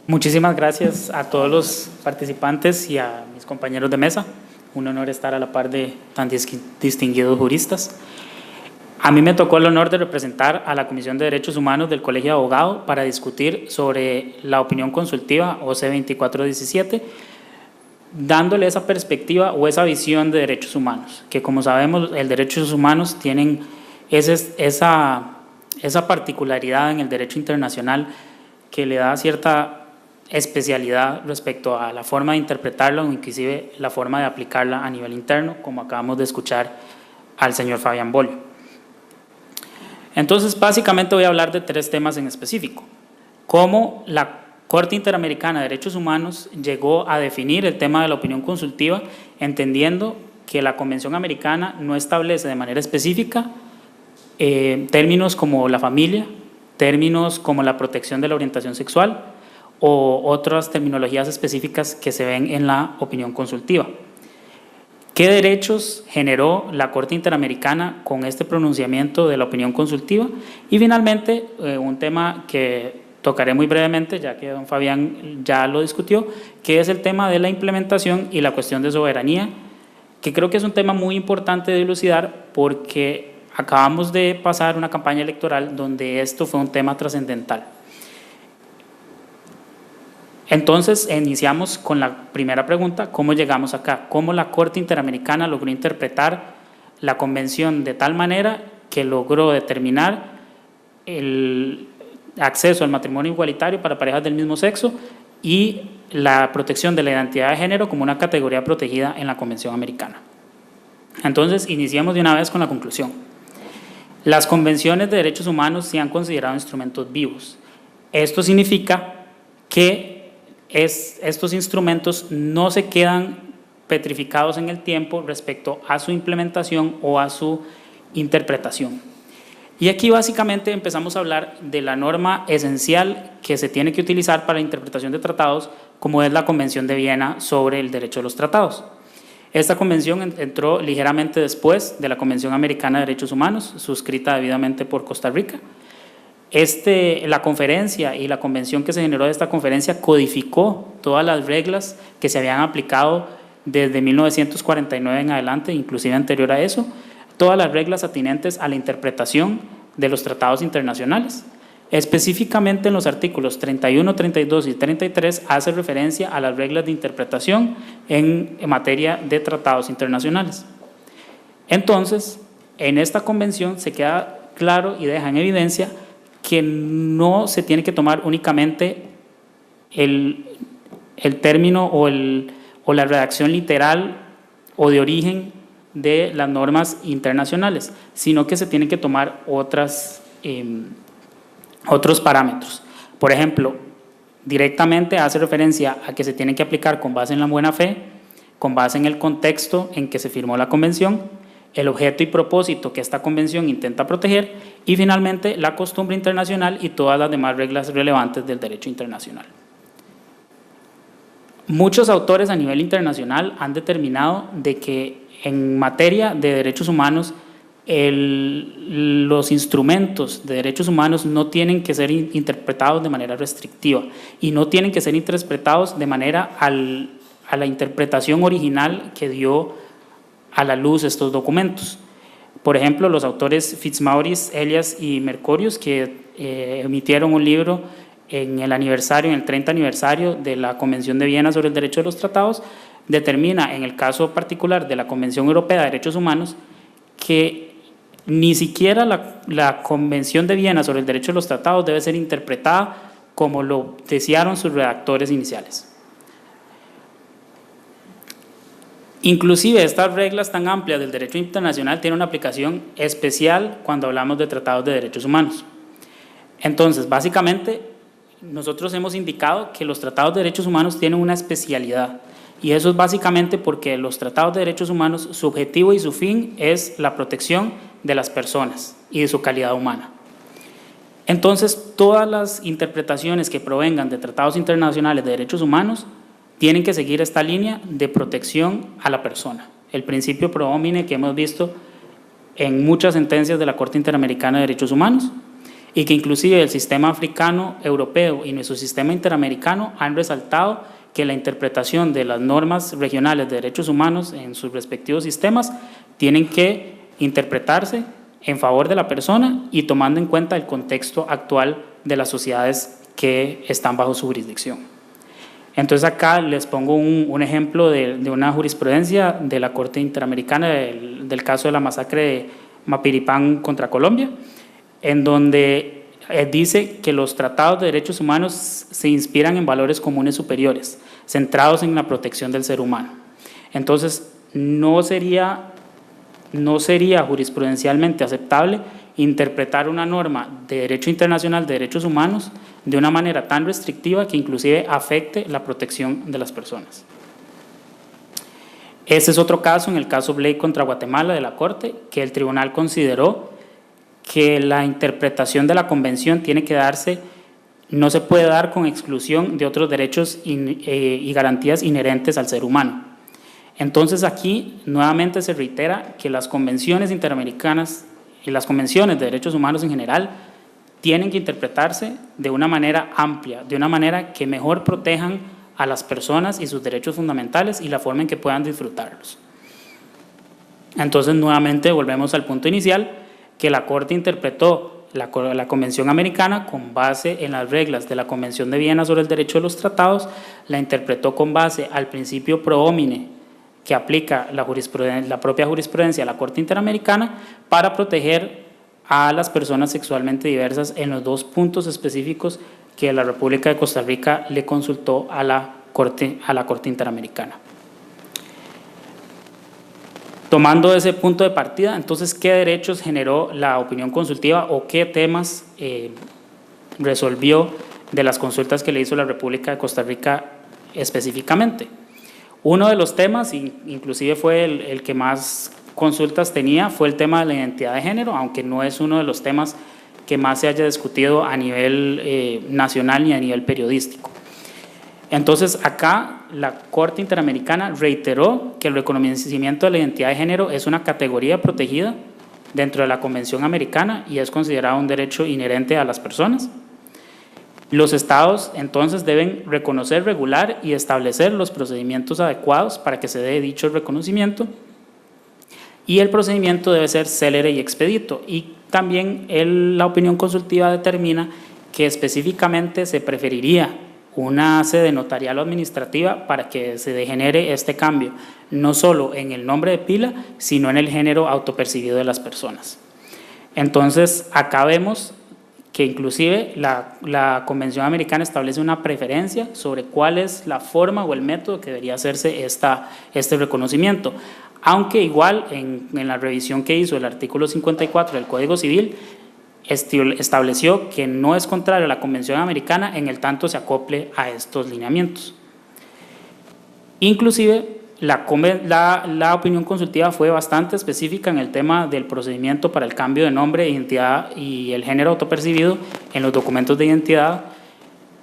Muchísimas gracias a todos los participantes y a mis compañeros de mesa. Un honor estar a la par de tan distinguidos juristas. A mí me tocó el honor de representar a la Comisión de Derechos Humanos del Colegio de Abogados para discutir sobre la opinión consultiva OC 2417, dándole esa perspectiva o esa visión de derechos humanos, que como sabemos, el derechos humanos tienen esa particularidad en el derecho internacional que le da cierta especialidad respecto a la forma de interpretarla o inclusive la forma de aplicarla a nivel interno, como acabamos de escuchar al señor Fabián Bolio. Entonces, básicamente voy a hablar de tres temas en específico. Cómo la Corte Interamericana de Derechos Humanos llegó a definir el tema de la opinión consultiva, entendiendo que la Convención Americana no establece de manera específica términos como la familia, términos como la protección de la orientación sexual o otras terminologías específicas que se ven en la opinión consultiva. ¿Qué derechos generó la Corte Interamericana con este pronunciamiento de la opinión consultiva? Y finalmente, un tema que tocaré muy brevemente, ya que don Fabián ya lo discutió, que es el tema de la implementación y la cuestión de soberanía, que creo que es un tema muy importante de dilucidar porque acabamos de pasar una campaña electoral donde esto fue un tema trascendental. Entonces, iniciamos con la primera pregunta: ¿cómo llegamos acá? ¿Cómo la Corte Interamericana logró interpretar la Convención de tal manera que logró determinar el acceso al matrimonio igualitario para parejas del mismo sexo y la protección de la identidad de género como una categoría protegida en la Convención Americana? Entonces, iniciamos de una vez con la conclusión. Las convenciones de derechos humanos se han considerado instrumentos vivos. Esto significa que estos instrumentos no se quedan petrificados en el tiempo respecto a su implementación o a su interpretación. Y aquí básicamente empezamos a hablar de la norma esencial que se tiene que utilizar para la interpretación de tratados, como es la Convención de Viena sobre el derecho de los tratados. Esta convención entró ligeramente después de la Convención Americana de Derechos Humanos, suscrita debidamente por Costa Rica. La conferencia y la convención que se generó de esta conferencia codificó todas las reglas que se habían aplicado desde 1949 en adelante, inclusive anterior a eso, todas las reglas atinentes a la interpretación de los tratados internacionales. Específicamente en los artículos 31, 32 y 33 hace referencia a las reglas de interpretación en materia de tratados internacionales. Entonces, en esta convención se queda claro y deja en evidencia que no se tiene que tomar únicamente el término o la redacción literal o de origen de las normas internacionales, sino que se tienen que tomar otros parámetros. Por ejemplo, directamente hace referencia a que se tienen que aplicar con base en la buena fe, con base en el contexto en que se firmó la convención, el objeto y propósito que esta convención intenta proteger y finalmente la costumbre internacional y todas las demás reglas relevantes del derecho internacional. Muchos autores a nivel internacional han determinado de que en materia de derechos humanos los instrumentos de derechos humanos no tienen que ser interpretados de manera restrictiva y no tienen que ser interpretados de manera a la interpretación original que dio a la luz estos documentos. Por ejemplo, los autores Fitzmaurice, Elias y Mercorius, que emitieron un libro en el 30 aniversario de la Convención de Viena sobre el derecho de los tratados, determina en el caso particular de la Convención Europea de Derechos Humanos que ni siquiera la Convención de Viena sobre el derecho de los tratados debe ser interpretada como lo desearon sus redactores iniciales. Inclusive estas reglas tan amplias del derecho internacional tienen una aplicación especial cuando hablamos de tratados de derechos humanos. Entonces, básicamente, nosotros hemos indicado que los tratados de derechos humanos tienen una especialidad y eso es básicamente porque los tratados de derechos humanos, su objetivo y su fin es la protección de las personas y de su calidad humana. Entonces, todas las interpretaciones que provengan de tratados internacionales de derechos humanos tienen que seguir esta línea de protección a la persona, el principio pro homine que hemos visto en muchas sentencias de la Corte Interamericana de Derechos Humanos. y que inclusive el sistema africano, europeo y nuestro sistema interamericano han resaltado que la interpretación de las normas regionales de derechos humanos en sus respectivos sistemas tienen que interpretarse en favor de la persona y tomando en cuenta el contexto actual de las sociedades que están bajo su jurisdicción. Entonces acá les pongo un ejemplo de una jurisprudencia de la Corte Interamericana del caso de la masacre de Mapiripán contra Colombia, en donde dice que los tratados de derechos humanos se inspiran en valores comunes superiores, centrados en la protección del ser humano. Entonces, no sería jurisprudencialmente aceptable interpretar una norma de derecho internacional de derechos humanos de una manera tan restrictiva que inclusive afecte la protección de las personas. Ese es otro caso, en el caso Blake contra Guatemala de la Corte, que el tribunal consideró que la interpretación de la convención tiene que darse, no se puede dar con exclusión de otros derechos y garantías inherentes al ser humano. Entonces aquí nuevamente se reitera que las convenciones interamericanas y las convenciones de derechos humanos en general tienen que interpretarse de una manera amplia, de una manera que mejor protejan a las personas y sus derechos fundamentales y la forma en que puedan disfrutarlos. Entonces nuevamente volvemos al punto inicial, que la Corte interpretó la Convención Americana con base en las reglas de la Convención de Viena sobre el derecho de los tratados, la interpretó con base al principio pro homine que aplica la propia jurisprudencia de la Corte Interamericana para proteger a las personas sexualmente diversas en los dos puntos específicos que la República de Costa Rica le consultó a la Corte Interamericana. Tomando ese punto de partida, entonces, ¿qué derechos generó la opinión consultiva o qué temas resolvió de las consultas que le hizo la República de Costa Rica específicamente? Uno de los temas, inclusive fue el que más consultas tenía, fue el tema de la identidad de género, aunque no es uno de los temas que más se haya discutido a nivel nacional ni a nivel periodístico. Entonces, acá la Corte Interamericana reiteró que el reconocimiento de la identidad de género es una categoría protegida dentro de la Convención Americana y es considerado un derecho inherente a las personas. Los estados entonces deben reconocer, regular y establecer los procedimientos adecuados para que se dé dicho reconocimiento, y el procedimiento debe ser célere y expedito. Y también la opinión consultiva determina que específicamente se preferiría una sede notarial o administrativa para que se genere este cambio, no solo en el nombre de pila, sino en el género autopercibido de las personas. Entonces, acá vemos que inclusive la Convención Americana establece una preferencia sobre cuál es la forma o el método que debería hacerse este reconocimiento, aunque igual en la revisión que hizo el artículo 54 del Código Civil estableció que no es contrario a la Convención Americana en el tanto se acople a estos lineamientos. Inclusive la opinión consultiva fue bastante específica en el tema del procedimiento para el cambio de nombre, identidad y el género autopercibido en los documentos de identidad,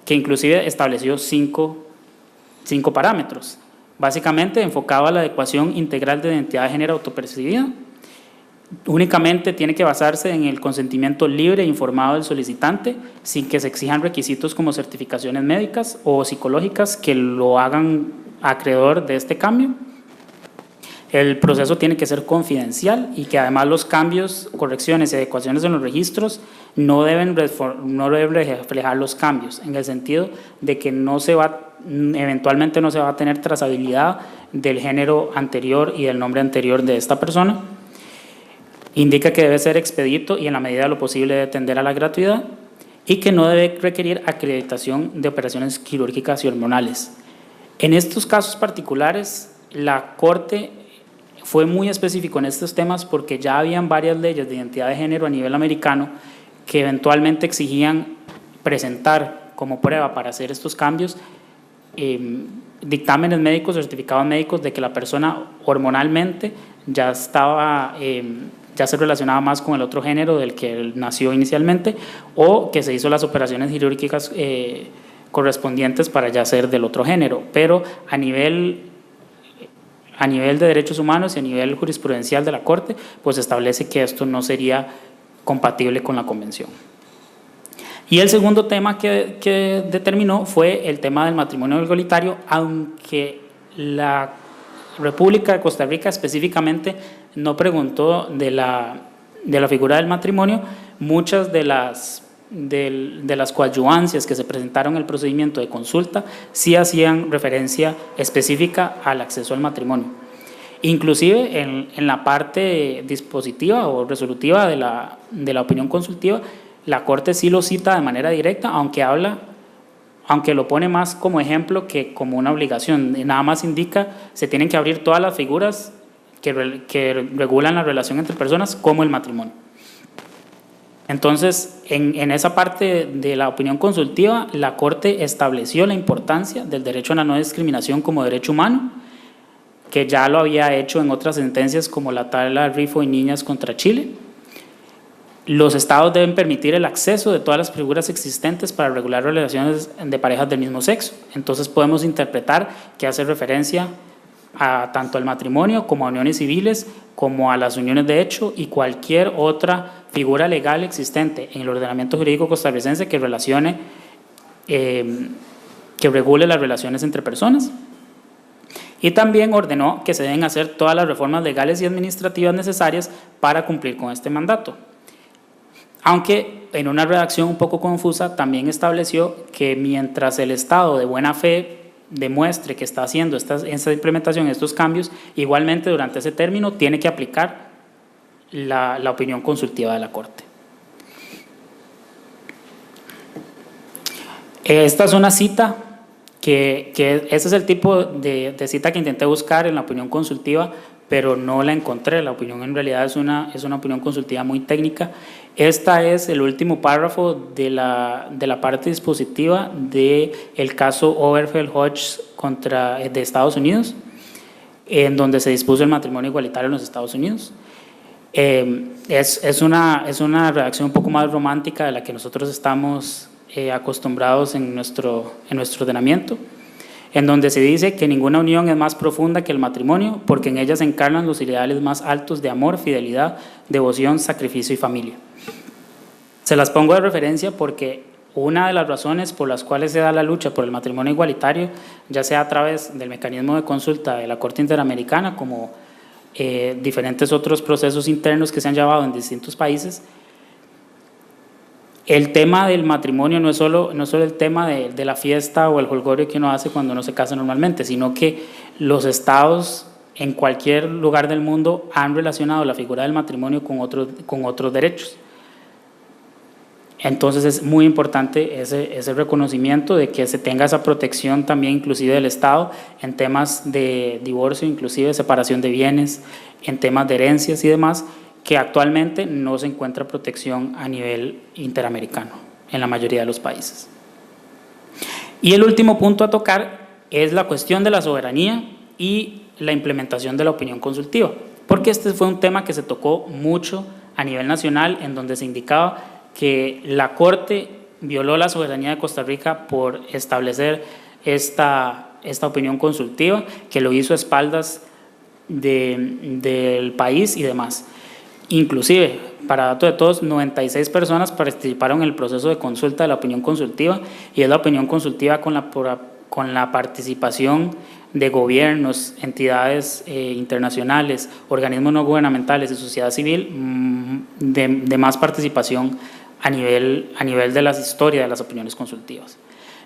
que inclusive estableció cinco parámetros, básicamente enfocado a la adecuación integral de identidad de género autopercibida. Únicamente tiene que basarse en el consentimiento libre e informado del solicitante, sin que se exijan requisitos como certificaciones médicas o psicológicas que lo hagan acreedor de este cambio. El proceso tiene que ser confidencial y que además los cambios, correcciones y adecuaciones en los registros no deben reflejar los cambios, en el sentido de que eventualmente no se va a tener trazabilidad del género anterior y del nombre anterior de esta persona. Indica que debe ser expedito y en la medida de lo posible debe tender a la gratuidad, y que no debe requerir acreditación de operaciones quirúrgicas y hormonales. En estos casos particulares, la Corte fue muy específico en estos temas porque ya habían varias leyes de identidad de género a nivel americano que eventualmente exigían presentar como prueba para hacer estos cambios dictámenes médicos, certificados médicos de que la persona hormonalmente ya se relacionaba más con el otro género del que él nació inicialmente, o que se hizo las operaciones quirúrgicas correspondientes para ya ser del otro género, pero a nivel de derechos humanos y a nivel jurisprudencial de la Corte, pues establece que esto no sería compatible con la Convención. Y el segundo tema que determinó fue el tema del matrimonio igualitario, aunque la República de Costa Rica específicamente no preguntó de la figura del matrimonio. Muchas de las coadyuvancias que se presentaron en el procedimiento de consulta sí hacían referencia específica al acceso al matrimonio. Inclusive en la parte dispositiva o resolutiva de la opinión consultiva, la Corte sí lo cita de manera directa, aunque lo pone más como ejemplo que como una obligación. Nada más indica, se tienen que abrir todas las figuras que regulan la relación entre personas, como el matrimonio. Entonces, en esa parte de la opinión consultiva, la Corte estableció la importancia del derecho a la no discriminación como derecho humano, que ya lo había hecho en otras sentencias como la Tabla Rifo y Niñas contra Chile. Los estados deben permitir el acceso de todas las figuras existentes para regular relaciones de parejas del mismo sexo. Entonces podemos interpretar que hace referencia a tanto al matrimonio como a uniones civiles, como a las uniones de hecho y cualquier otra figura legal existente en el ordenamiento jurídico costarricense que regule las relaciones entre personas. Y también ordenó que se deben hacer todas las reformas legales y administrativas necesarias para cumplir con este mandato. Aunque en una redacción un poco confusa también estableció que mientras el Estado de buena fe demuestre que está haciendo esta implementación, estos cambios, igualmente durante ese término tiene que aplicar la opinión consultiva de la Corte. Esta es una cita que ese es el tipo de cita que intenté buscar en la opinión consultiva, pero no la encontré. La opinión en realidad es una opinión consultiva muy técnica. Esta es el último párrafo de la parte dispositiva del caso Obergefell-Hodges de Estados Unidos, en donde se dispuso el matrimonio igualitario en los Estados Unidos. Es una redacción un poco más romántica de la que nosotros estamos acostumbrados en nuestro ordenamiento, en donde se dice que ninguna unión es más profunda que el matrimonio, porque en ella se encarnan los ideales más altos de amor, fidelidad, devoción, sacrificio y familia. Se las pongo de referencia porque una de las razones por las cuales se da la lucha por el matrimonio igualitario, ya sea a través del mecanismo de consulta de la Corte Interamericana, como diferentes otros procesos internos que se han llevado en distintos países, el tema del matrimonio no es solo el tema de la fiesta o el jolgorio que uno hace cuando uno se casa normalmente, sino que los estados en cualquier lugar del mundo han relacionado la figura del matrimonio con otros derechos. Entonces es muy importante ese reconocimiento de que se tenga esa protección también inclusive del Estado en temas de divorcio, inclusive separación de bienes, en temas de herencias y demás, que actualmente no se encuentra protección a nivel interamericano en la mayoría de los países. Y el último punto a tocar es la cuestión de la soberanía y la implementación de la opinión consultiva, porque este fue un tema que se tocó mucho a nivel nacional, en donde se indicaba que la Corte violó la soberanía de Costa Rica por establecer esta opinión consultiva, que lo hizo a espaldas del país y demás. Inclusive, para dato de todos, 96 personas participaron en el proceso de consulta de la opinión consultiva, y es la opinión consultiva con la participación de gobiernos, entidades internacionales, organismos no gubernamentales y sociedad civil, de más participación a nivel de las historias de las opiniones consultivas.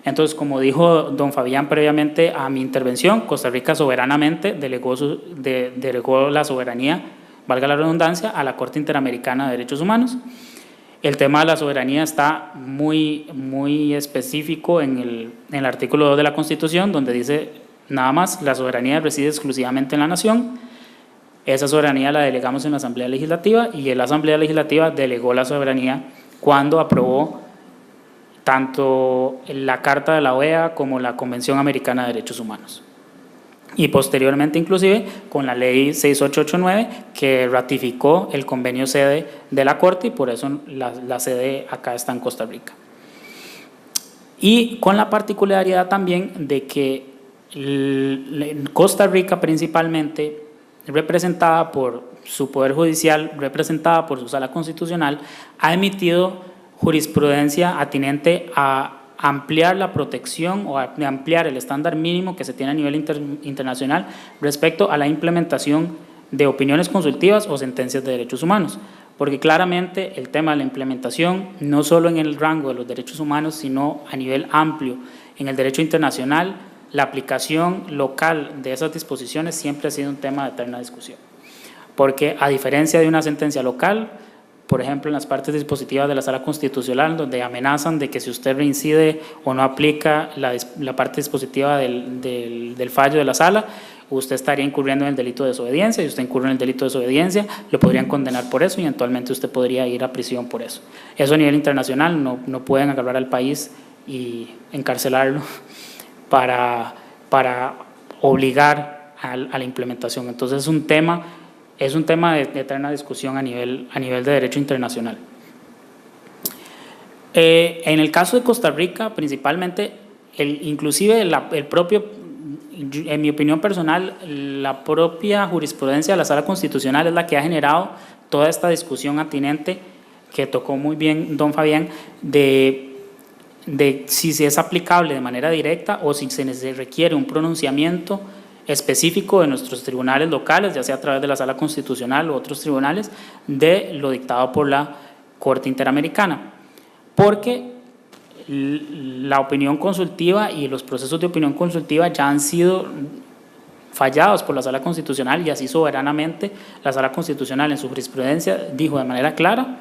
Entonces, como dijo don Fabián previamente a mi intervención, Costa Rica soberanamente delegó la soberanía, valga la redundancia, a la Corte Interamericana de Derechos Humanos. El tema de la soberanía está muy, muy específico en el artículo 2 de la Constitución, donde dice nada más: la soberanía reside exclusivamente en la nación. Esa soberanía la delegamos en la Asamblea Legislativa, y la Asamblea Legislativa delegó la soberanía cuando aprobó tanto la Carta de la OEA como la Convención Americana de Derechos Humanos. Y posteriormente, inclusive, con la Ley 6889, que ratificó el convenio sede de la Corte, y por eso la sede acá está en Costa Rica. Y con la particularidad también de que Costa Rica, principalmente representada por su Poder Judicial, representada por su Sala Constitucional, ha emitido jurisprudencia atinente a ampliar la protección o a ampliar el estándar mínimo que se tiene a nivel internacional respecto a la implementación de opiniones consultivas o sentencias de derechos humanos, porque claramente el tema de la implementación, no solo en el rango de los derechos humanos, sino a nivel amplio en el derecho internacional, la aplicación local de esas disposiciones siempre ha sido un tema de eterna discusión, porque a diferencia de una sentencia local, por ejemplo, en las partes dispositivas de la Sala Constitucional, donde amenazan de que si usted reincide o no aplica la parte dispositiva del fallo de la Sala, usted estaría incurriendo en el delito de desobediencia, y usted incurre en el delito de desobediencia, lo podrían condenar por eso y eventualmente usted podría ir a prisión por eso. Eso a nivel internacional, no pueden agarrar al país y encarcelarlo para obligar a la implementación. Entonces es un tema de eterna discusión a nivel de derecho internacional. En el caso de Costa Rica, principalmente, inclusive el propio, en mi opinión personal, la propia jurisprudencia de la Sala Constitucional es la que ha generado toda esta discusión atinente que tocó muy bien don Fabián, de si es aplicable de manera directa o si se requiere un pronunciamiento específico de nuestros tribunales locales, ya sea a través de la Sala Constitucional u otros tribunales, de lo dictado por la Corte Interamericana. Porque la opinión consultiva y los procesos de opinión consultiva ya han sido fallados por la Sala Constitucional, y así soberanamente la Sala Constitucional en su jurisprudencia dijo de manera clara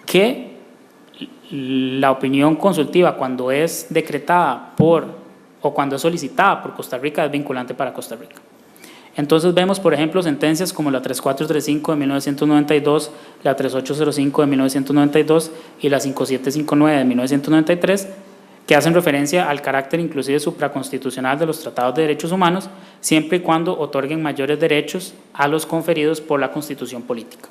que la opinión consultiva, cuando es decretada o cuando es solicitada por Costa Rica, es vinculante para Costa Rica. Entonces vemos, por ejemplo, sentencias como la 3435 de 1992, la 3805 de 1992 y la 5759 de 1993, que hacen referencia al carácter inclusive supraconstitucional de los tratados de derechos humanos, siempre y cuando otorguen mayores derechos a los conferidos por la Constitución política.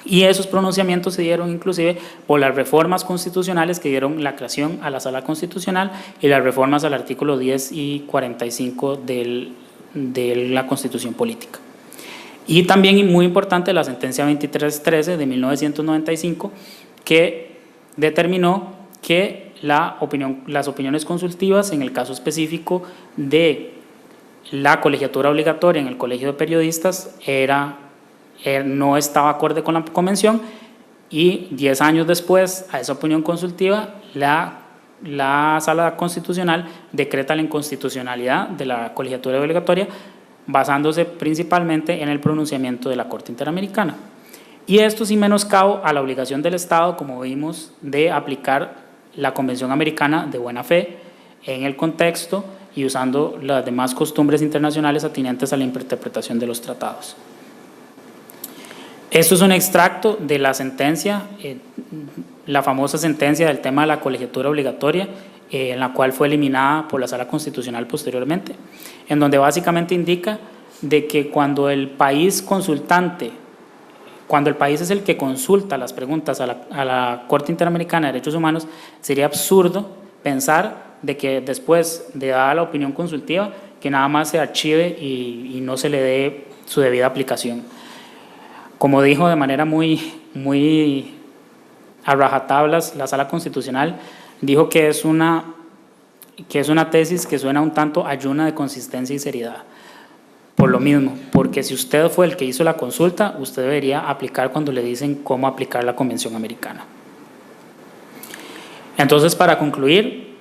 Y esos pronunciamientos se dieron inclusive por las reformas constitucionales que dieron la creación a la Sala Constitucional y las reformas al artículo 10 y 45 de la Constitución política. Y también, y muy importante, la sentencia 2313 de 1995, que determinó que las opiniones consultivas, en el caso específico de la colegiatura obligatoria en el Colegio de Periodistas, no estaba acorde con la convención, y 10 años después a esa opinión consultiva la Sala Constitucional decreta la inconstitucionalidad de la colegiatura obligatoria basándose principalmente en el pronunciamiento de la Corte Interamericana. Y esto sin menoscabo a la obligación del Estado, como vimos, de aplicar la Convención Americana de Buena Fe en el contexto y usando las demás costumbres internacionales atinentes a la interpretación de los tratados. Esto es un extracto de la sentencia, la famosa sentencia del tema de la colegiatura obligatoria, en la cual fue eliminada por la Sala Constitucional posteriormente, en donde básicamente indica de que cuando el país es el que consulta las preguntas a la Corte Interamericana de Derechos Humanos, sería absurdo pensar de que después de dada la opinión consultiva, que nada más se archive y no se le dé su debida aplicación. Como dijo de manera muy a rajatablas la Sala Constitucional, dijo que es una tesis que suena un tanto ayuna de consistencia y seriedad. Por lo mismo, porque si usted fue el que hizo la consulta, usted debería aplicar cuando le dicen cómo aplicar la Convención Americana. Entonces, para concluir,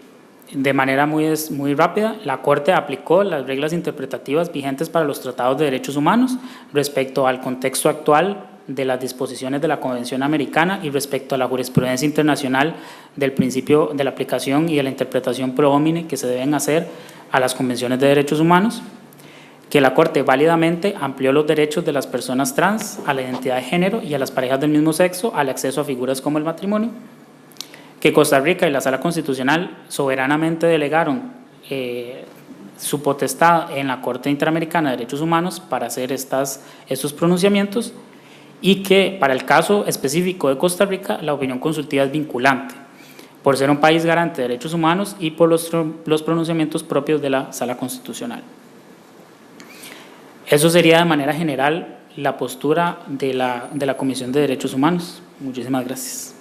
de manera muy rápida, la Corte aplicó las reglas interpretativas vigentes para los tratados de derechos humanos respecto al contexto actual de las disposiciones de la Convención Americana y respecto a la jurisprudencia internacional del principio de la aplicación y de la interpretación pro homine que se deben hacer a las convenciones de derechos humanos, que la Corte válidamente amplió los derechos de las personas trans a la identidad de género y a las parejas del mismo sexo al acceso a figuras como el matrimonio, que Costa Rica y la Sala Constitucional soberanamente delegaron su potestad en la Corte Interamericana de Derechos Humanos para hacer estos pronunciamientos, y que para el caso específico de Costa Rica la opinión consultiva es vinculante, por ser un país garante de derechos humanos y por los pronunciamientos propios de la Sala Constitucional. Eso sería de manera general la postura de la Comisión de Derechos Humanos. Muchísimas gracias.